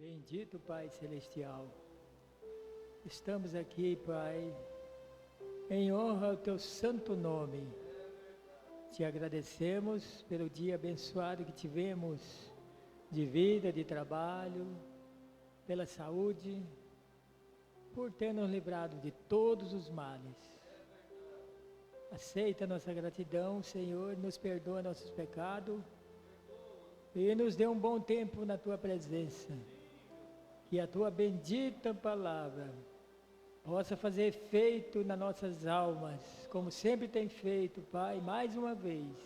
Bendito Pai Celestial, estamos aqui, Pai, em honra ao Teu santo nome. Te agradecemos pelo dia abençoado que tivemos, de vida, de trabalho, pela saúde, por ter nos livrado de todos os males. Aceita nossa gratidão, Senhor, nos perdoa nossos pecados e nos dê um bom tempo na Tua presença. Que a Tua bendita palavra possa fazer efeito nas nossas almas, como sempre tem feito, Pai, mais uma vez.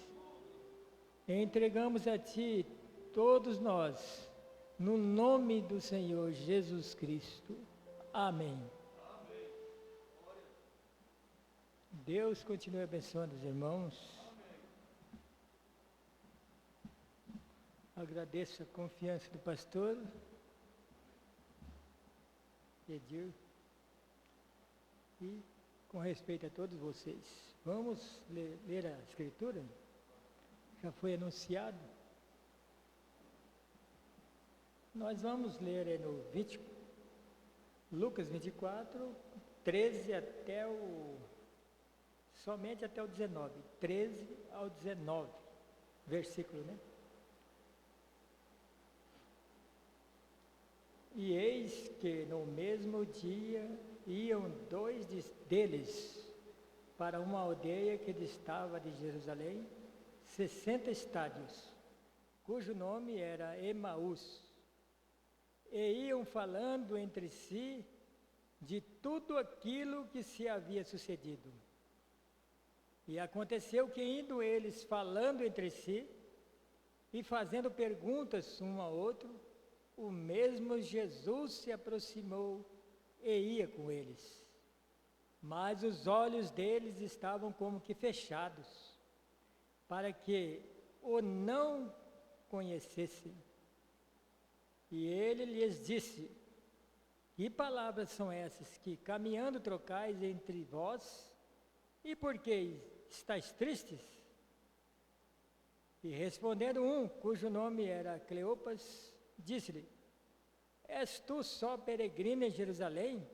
Entregamos a Ti, todos nós, no nome do Senhor Jesus Cristo. Amém. Deus continue abençoando os irmãos. Agradeço a confiança do pastor Edir e com respeito a todos vocês. Vamos ler a escritura? Já foi anunciado. Nós vamos ler no Lucas 24, 13 somente até o 19, 13 ao 19, versículo, né? E eis que no mesmo dia iam dois deles para uma aldeia que distava de Jerusalém 60 estádios, cujo nome era Emaús, e iam falando entre si de tudo aquilo que se havia sucedido. E aconteceu que, indo eles falando entre si e fazendo perguntas um ao outro, o mesmo Jesus se aproximou e ia com eles. Mas os olhos deles estavam como que fechados, para que o não conhecessem. E ele lhes disse: que palavras são essas que, caminhando, trocais entre vós? E por que estáis tristes? E respondendo um, cujo nome era Cleopas, disse-lhe: és tu só peregrino em Jerusalém,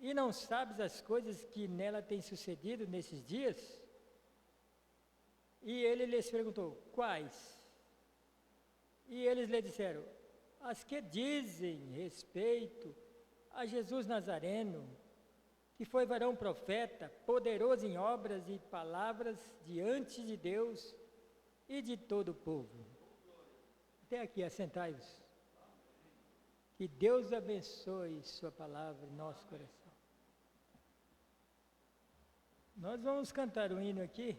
e não sabes as coisas que nela têm sucedido nesses dias? E ele lhes perguntou: quais? E eles lhe disseram: as que dizem respeito a Jesus Nazareno, que foi varão profeta, poderoso em obras e palavras diante de Deus e de todo o povo. Até aqui, assentai-vos. Que Deus abençoe sua palavra em nosso coração. Nós vamos cantar o hino aqui,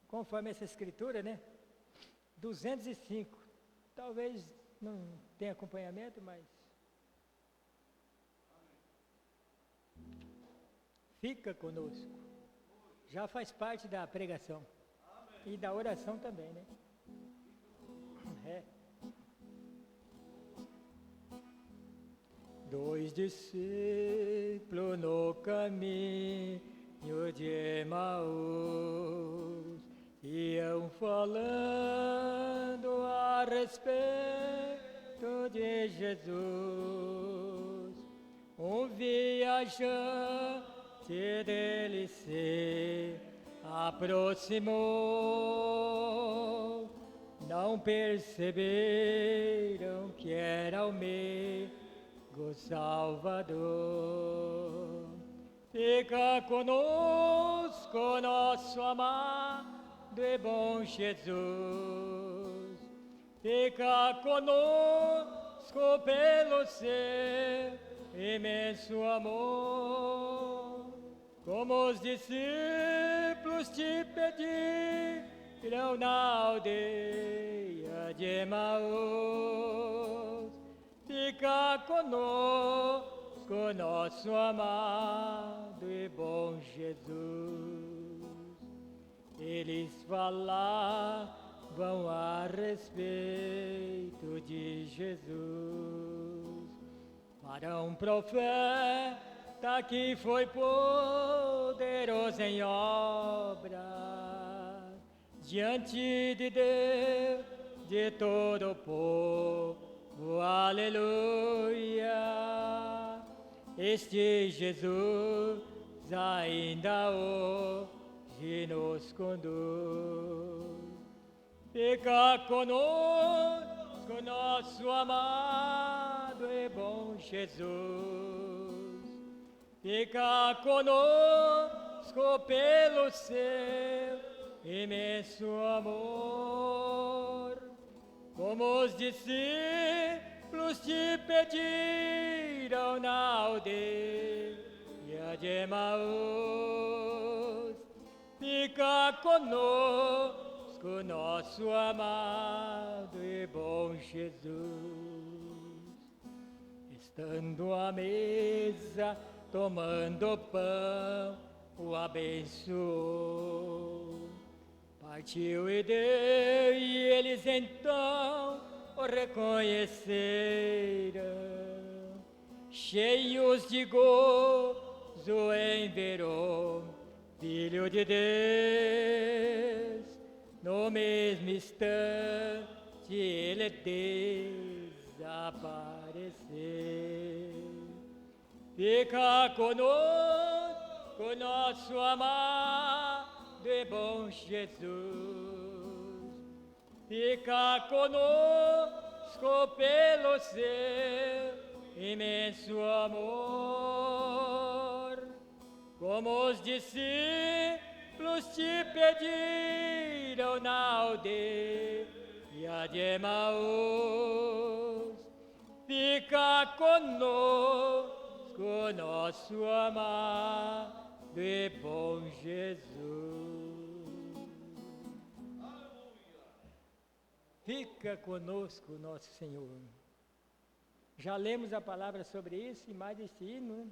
conforme essa escritura, né? 205. Talvez não tenha acompanhamento, mas fica conosco. Já faz parte da pregação. E da oração também, né? Dois discípulos no caminho de Emaús iam falando a respeito de Jesus. Um viajante dele se aproximou, não perceberam que era o meio Salvador. Fica conosco, nosso amado e bom Jesus. Fica conosco pelo seu imenso amor. Como os discípulos te pediram na aldeia de Emaús. Fica conosco, nosso amado e bom Jesus. Eles falavam a respeito de Jesus. Para um profeta que foi poderoso em obra, diante de Deus, de todo o povo Oh, aleluia, este Jesus ainda hoje nos conduz. Fica conosco, nosso amado e bom Jesus. Fica conosco pelo seu imenso amor. Como os discípulos te pediram na aldeia de Emaús, fica conosco, nosso amado e bom Jesus. Estando à mesa, tomando pão, o abençoou. Partiu e deu, e eles então o reconheceram. Cheios de gozo em ver o Filho de Deus. No mesmo instante ele desapareceu. Fica conosco, nosso amado e bom Jesus. Fica conosco pelo seu imenso amor. Como os discípulos te pediram na aldeia de Emaús, fica conosco, nosso amado e bom Jesus. Fica conosco, nosso Senhor. Já lemos a palavra sobre isso e mais desse hino, né?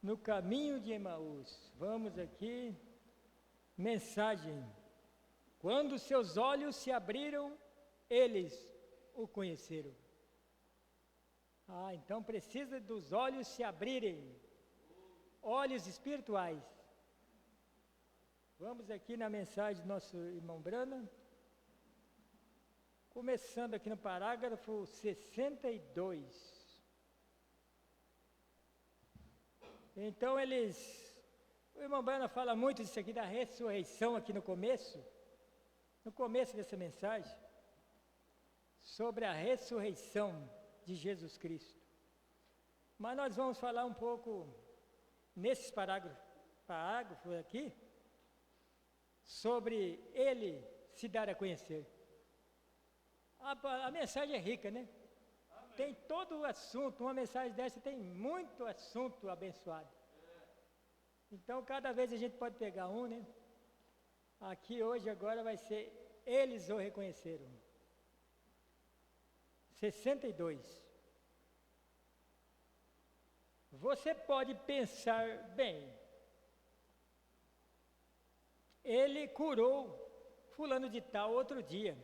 No caminho de Emaús. Vamos aqui, mensagem. Quando seus olhos se abriram, eles o conheceram. Então precisa dos olhos se abrirem, olhos espirituais. Vamos aqui na mensagem do nosso irmão Brana, começando aqui no parágrafo 62. Então o irmão Brana fala muito disso aqui da ressurreição aqui no começo dessa mensagem, sobre a ressurreição de Jesus Cristo. Mas nós vamos falar um pouco, nesses parágrafos aqui, sobre ele se dar a conhecer. A mensagem é rica, né? Amém. Tem todo o assunto, uma mensagem dessa tem muito assunto abençoado. Então, cada vez a gente pode pegar um, né? Aqui hoje, agora, vai ser eles o reconheceram. 62. Você pode pensar bem. Ele curou fulano de tal outro dia.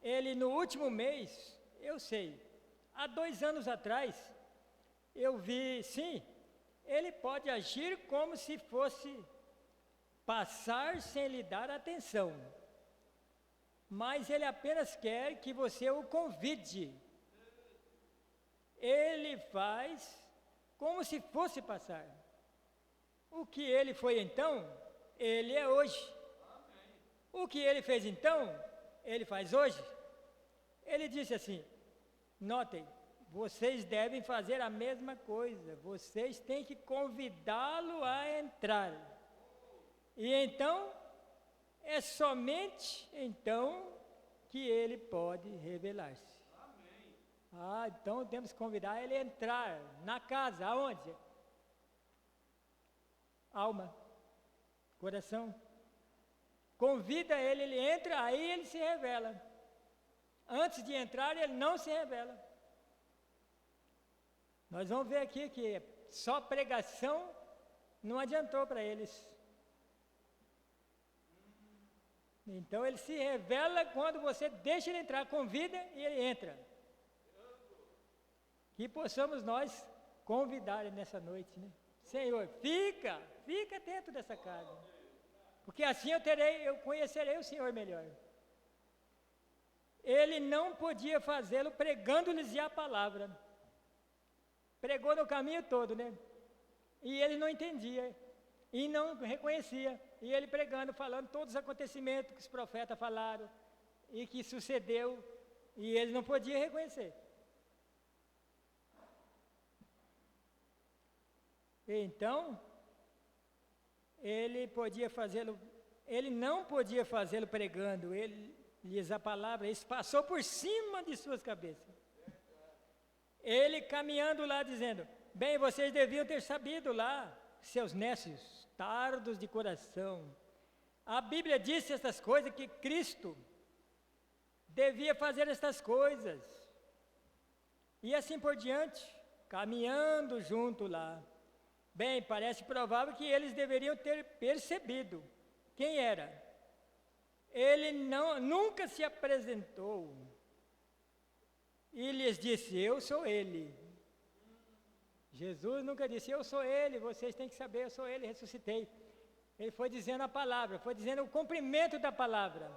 Ele no último mês, eu sei, há 2 anos atrás, eu vi, sim, ele pode agir como se fosse passar sem lhe dar atenção. Mas ele apenas quer que você o convide. Ele faz como se fosse passar. O que ele foi então, ele é hoje. O que ele fez então, ele faz hoje. Ele disse assim, notem, vocês devem fazer a mesma coisa, vocês têm que convidá-lo a entrar. E então, é somente então que ele pode revelar-se. Então temos que convidar ele a entrar na casa, aonde? Alma, coração. Convida ele, ele entra, aí ele se revela. Antes de entrar, ele não se revela. Nós vamos ver aqui que só pregação não adiantou para eles. Então ele se revela quando você deixa ele entrar, convida e ele entra. Que possamos nós convidar ele nessa noite, né? Senhor, fica dentro dessa casa. Porque assim eu conhecerei o Senhor melhor. ele não podia fazê-lo pregando-lhes a palavra. Pregou no caminho todo, né? E ele não entendia, e não reconhecia. E ele pregando, falando todos os acontecimentos que os profetas falaram, e que sucedeu, e ele não podia reconhecer. Então, ele não podia fazê-lo pregando, lhes a palavra, isso passou por cima de suas cabeças. Ele caminhando lá dizendo, bem, vocês deviam ter sabido lá, seus nécios, tardos de coração. A Bíblia disse estas coisas, que Cristo devia fazer estas coisas. E assim por diante, caminhando junto lá. Bem, parece provável que eles deveriam ter percebido quem era. Ele nunca se apresentou e lhes disse, eu sou ele. Jesus nunca disse, eu sou ele, vocês têm que saber, eu sou ele, ressuscitei. Ele foi dizendo a palavra, foi dizendo o cumprimento da palavra.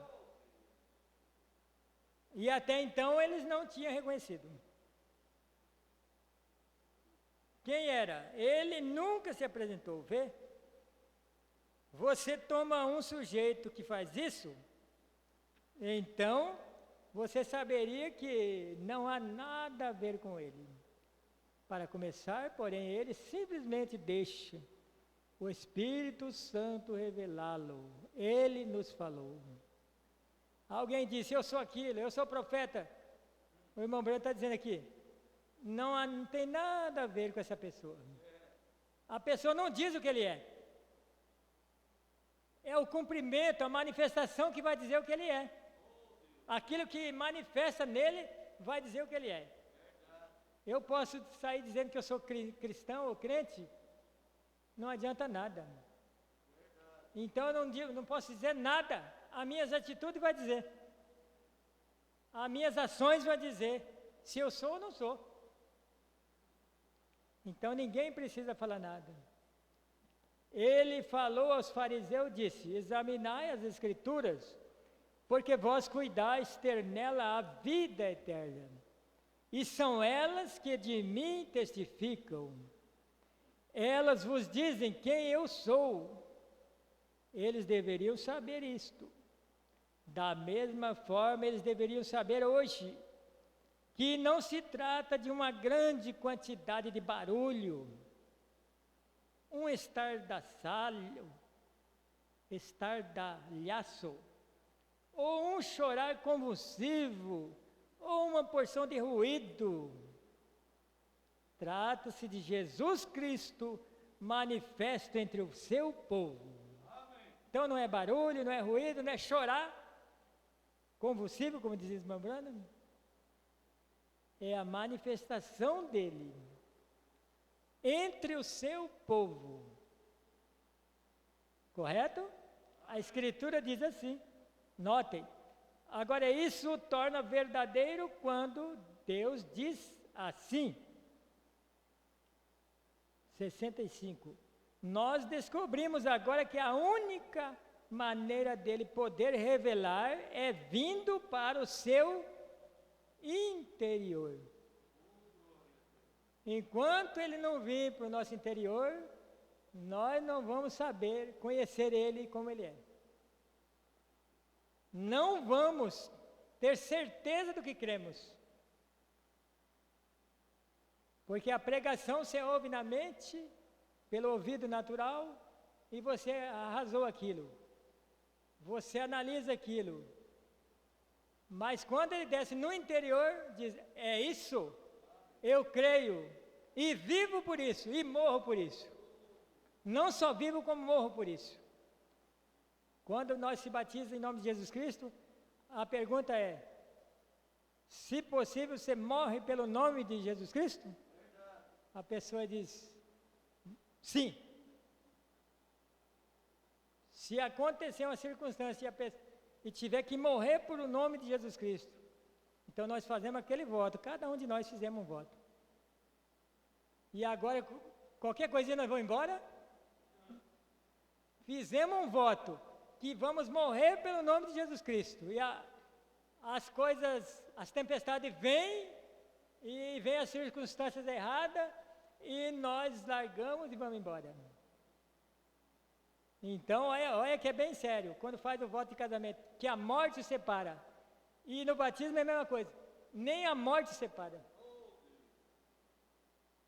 E até então eles não tinham reconhecido. Quem era? Ele nunca se apresentou, vê? Você toma um sujeito que faz isso, então você saberia que não há nada a ver com ele. Para começar, porém, ele simplesmente deixa o Espírito Santo revelá-lo. Ele nos falou. Alguém disse, eu sou aquilo, eu sou profeta. O irmão Branco está dizendo aqui, não tem nada a ver com essa pessoa. A pessoa não diz o que ele é. É o cumprimento, a manifestação que vai dizer o que ele é. Aquilo que manifesta nele vai dizer o que ele é. Eu posso sair dizendo que eu sou cristão ou crente, não adianta nada. Então eu não posso dizer nada. As minhas atitudes vão dizer. As minhas ações vão dizer se eu sou ou não sou. Então ninguém precisa falar nada. Ele falou aos fariseus, disse, examinai as escrituras, porque vós cuidais ter nela a vida eterna, e são elas que de mim testificam. Elas vos dizem quem eu sou. Eles deveriam saber isto. Da mesma forma, eles deveriam saber hoje que não se trata de uma grande quantidade de barulho, um estardalhaço, ou um chorar convulsivo, ou uma porção de ruído. Trata-se de Jesus Cristo manifesto entre o seu povo. Então não é barulho, não é ruído, não é chorar convulsivo, como dizia o irmão Branham. É a manifestação dele entre o seu povo. Correto? A Escritura diz assim, notem. Agora isso torna verdadeiro quando Deus diz assim. 65. Nós descobrimos agora que a única maneira dele poder revelar é vindo para o seu interior. Enquanto ele não vir para o nosso interior, nós não vamos saber conhecer ele como ele é. Não vamos ter certeza do que cremos. Porque a pregação se ouve na mente, pelo ouvido natural, e você arrasou aquilo. Você analisa aquilo. Mas quando ele desce no interior, diz, é isso, eu creio, e vivo por isso, e morro por isso. Não só vivo, como morro por isso. Quando nós se batizamos em nome de Jesus Cristo, a pergunta é, se possível, você morre pelo nome de Jesus Cristo? A pessoa diz, sim. Se acontecer uma circunstância e tiver que morrer por o nome de Jesus Cristo, então nós fazemos aquele voto, cada um de nós fizemos um voto. E agora, qualquer coisinha nós vamos embora? Fizemos um voto, que vamos morrer pelo nome de Jesus Cristo. E as coisas, as tempestades vêm, e vêm as circunstâncias erradas, e nós largamos e vamos embora. Então, olha que é bem sério, quando faz o voto de casamento, que a morte separa, e no batismo é a mesma coisa, nem a morte separa.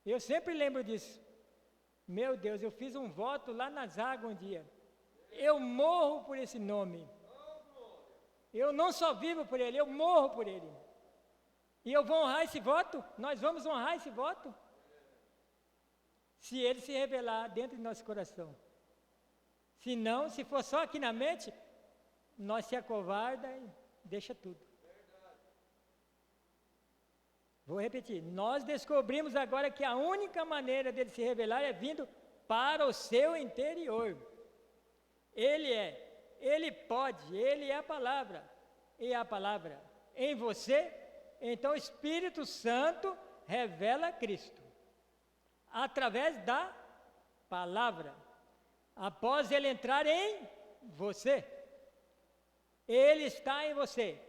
Eu sempre lembro disso. Meu Deus, eu fiz um voto lá nas águas um dia, eu morro por esse nome, eu não só vivo por ele, eu morro por ele, e eu vou honrar esse voto, nós vamos honrar esse voto, se ele se revelar dentro de nosso coração. Se não, se for só aqui na mente, nós se acovarda e deixa tudo. Vou repetir, nós descobrimos agora que a única maneira dele se revelar é vindo para o seu interior. Ele pode, ele é a palavra, e a palavra em você, então o Espírito Santo revela Cristo, através da palavra. Após ele entrar em você, ele está em você,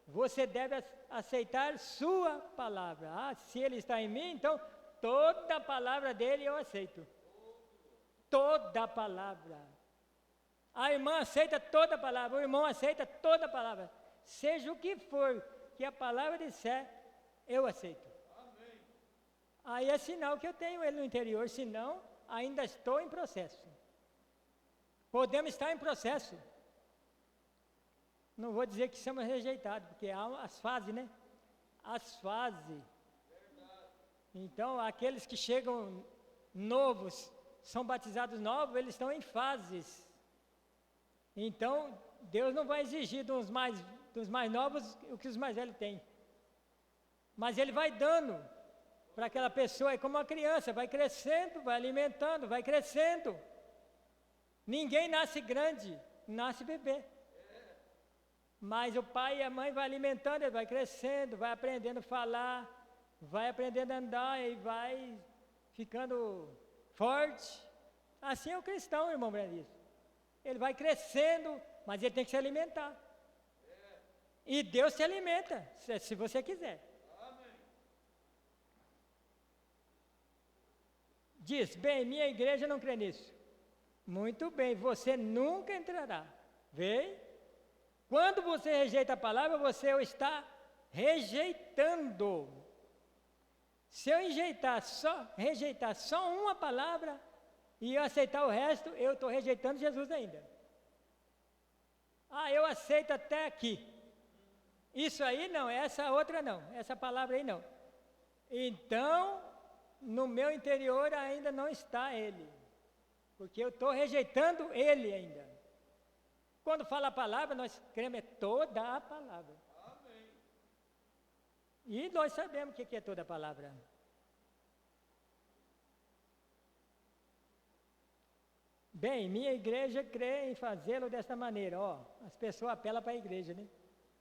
você deve aceitar sua palavra. Se ele está em mim, então toda a palavra dele eu aceito, toda a palavra. A irmã aceita toda a palavra, o irmão aceita toda a palavra, seja o que for que a palavra disser, eu aceito. Amém. Aí é sinal que eu tenho ele no interior, senão ainda estou em processo. Podemos estar em processo. Não vou dizer que somos rejeitados, porque há as fases, né? As fases. Então, aqueles que chegam novos, são batizados novos, eles estão em fases. Então, Deus não vai exigir dos mais novos o que os mais velhos têm. Mas Ele vai dando para aquela pessoa, é como uma criança, vai crescendo, vai alimentando, vai crescendo. Ninguém nasce grande, nasce bebê. Mas o pai e a mãe vai alimentando, ele vai crescendo, vai aprendendo a falar, vai aprendendo a andar e vai ficando forte. Assim é o cristão, irmão Brandice. Ele vai crescendo, mas ele tem que se alimentar. E Deus se alimenta, se você quiser. Diz, bem, minha igreja não crê nisso. Muito bem, você nunca entrará. Vê? Quando você rejeita a palavra, você o está rejeitando. Se eu rejeitar só uma palavra e eu aceitar o resto, eu estou rejeitando Jesus ainda. Eu aceito até aqui. Isso aí não, essa outra não, essa palavra aí não. Então, no meu interior ainda não está ele, porque eu estou rejeitando ele ainda. Quando fala a palavra, nós cremos toda a palavra. Amém. E nós sabemos o que é toda a palavra. Bem, minha igreja crê em fazê-lo desta maneira. As pessoas apelam para a igreja, né?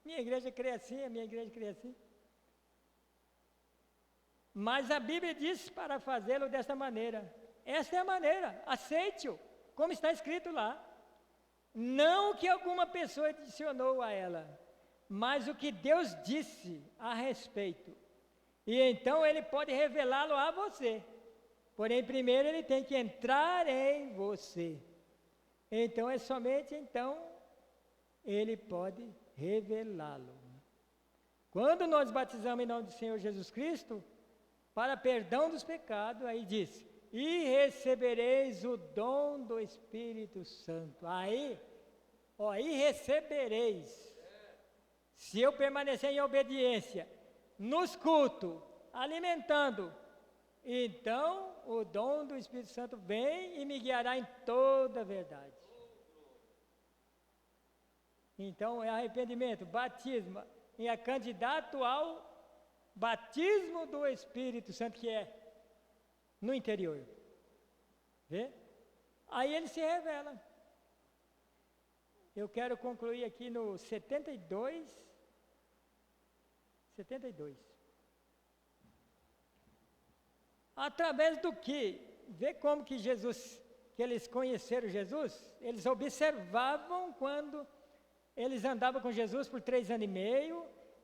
Minha igreja crê assim, a minha igreja crê assim. Mas a Bíblia diz para fazê-lo desta maneira. Esta é a maneira, aceite-o, como está escrito lá. Não o que alguma pessoa adicionou a ela, mas o que Deus disse a respeito. E então ele pode revelá-lo a você. Porém, primeiro ele tem que entrar em você. Então, é somente então ele pode revelá-lo. Quando nós batizamos em nome do Senhor Jesus Cristo, para perdão dos pecados, aí diz, e recebereis o dom do Espírito Santo. Aí recebereis. Se eu permanecer em obediência, nos cultos, alimentando, então o dom do Espírito Santo vem e me guiará em toda a verdade. Então é arrependimento, batismo, e é candidato ao batismo do Espírito Santo, que é no interior. Vê? Aí ele se revela. Eu quero concluir aqui no 72. Através do que? Vê como que eles conheceram Jesus? Eles observavam quando eles andavam com Jesus por 3 anos e meio,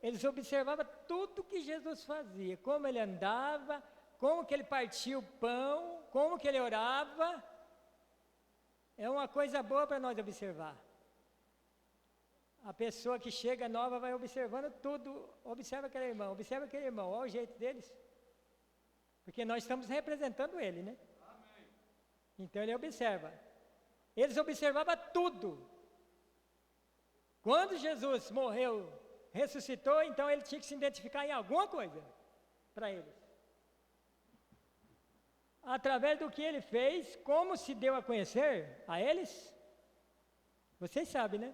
eles observavam tudo que Jesus fazia, como ele andava, como que ele partia o pão, como que ele orava. É uma coisa boa para nós observar. A pessoa que chega nova vai observando tudo, observa aquele irmão, olha o jeito deles. Porque nós estamos representando ele, né? Amém. Então ele observa. Eles observavam tudo. Quando Jesus morreu, ressuscitou, então ele tinha que se identificar em alguma coisa para eles. Através do que ele fez, como se deu a conhecer a eles? Vocês sabem, né?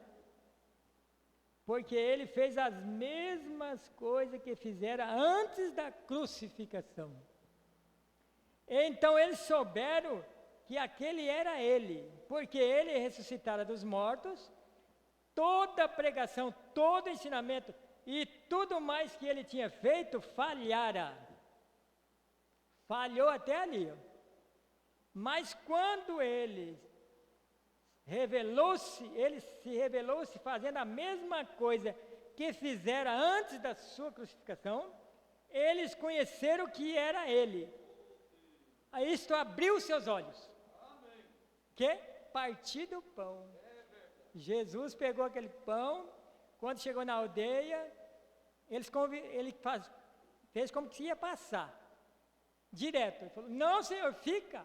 Porque ele fez as mesmas coisas que fizera antes da crucificação. Então eles souberam que aquele era ele, porque ele ressuscitara dos mortos, toda a pregação, todo o ensinamento e tudo mais que ele tinha feito falhara. Falhou até ali. Mas quando ele se revelou-se fazendo a mesma coisa que fizera antes da sua crucificação, eles conheceram que era ele. Aí isto abriu seus olhos. Amém. Que? Partir do pão. Jesus pegou aquele pão, quando chegou na aldeia, ele fez como que ia passar. Direto. Ele falou, não, Senhor, fica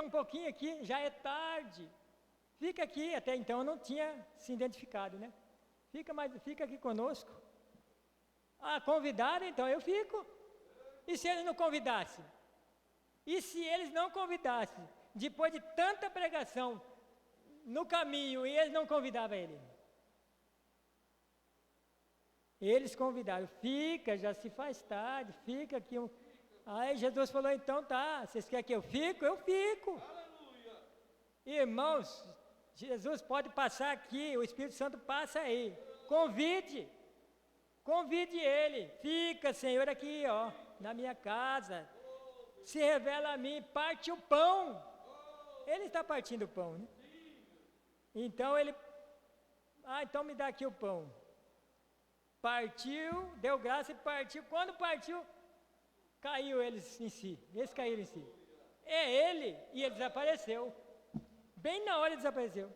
um pouquinho aqui, já é tarde. Fica aqui, até então eu não tinha se identificado, né? Fica aqui conosco. Ah, convidaram, então eu fico. E se eles não convidassem? E se eles não convidassem, depois de tanta pregação no caminho, e eles não convidavam ele? Eles convidaram, fica, já se faz tarde, fica aqui. Aí Jesus falou, então tá, vocês querem que eu fico? Eu fico. Aleluia. Irmãos, Jesus pode passar aqui, o Espírito Santo passa aí. Convide ele. Fica, Senhor, aqui, ó, na minha casa. Se revela a mim, parte o pão. Ele está partindo o pão, né? Então ele, então me dá aqui o pão. Partiu, deu graça e partiu. Quando partiu, caiu eles em si. Eles caíram em si. É ele, e ele desapareceu. Bem na hora ele desapareceu.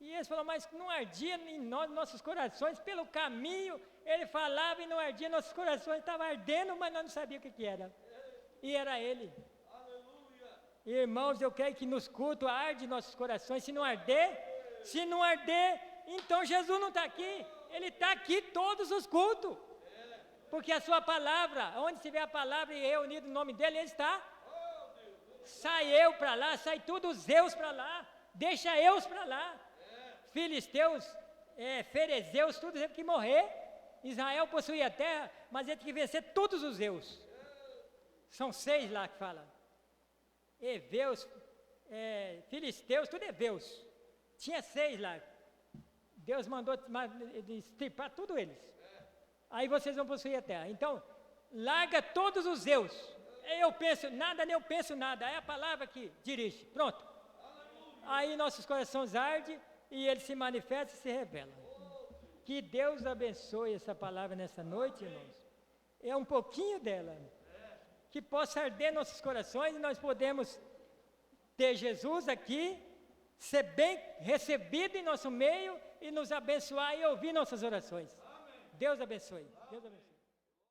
E eles falaram, mas não ardia em nossos corações, pelo caminho, ele falava e não ardia, nossos corações estavam ardendo, mas nós não sabíamos o que era. E era ele. Aleluia. Irmãos, eu quero que nos cultos arde nossos corações. Se não arder, então Jesus não está aqui. Ele está aqui todos os cultos. Porque a sua palavra, onde se vê a palavra e reunido no nome dele, ele está. Sai eu para lá, sai tudo os Zeus para lá, deixa Eus para lá. Filisteus, Ferezeus, tudo teve que morrer. Israel possuía a terra, mas ele tinha que vencer todos os Zeus. São 6 lá que fala. Eveus, Filisteus, tudo Eveus. Tinha 6 lá. Deus mandou estripar tudo eles. Aí vocês vão possuir a terra. Então, larga todos os Zeus. Eu penso nada, nem eu penso nada. É a palavra que dirige. Pronto. Aí nossos corações ardem e ele se manifesta e se revela. Que Deus abençoe essa palavra nessa noite, irmãos. É um pouquinho dela. Que possa arder nossos corações e nós podemos ter Jesus aqui, ser bem recebido em nosso meio e nos abençoar e ouvir nossas orações. Deus abençoe. Deus abençoe.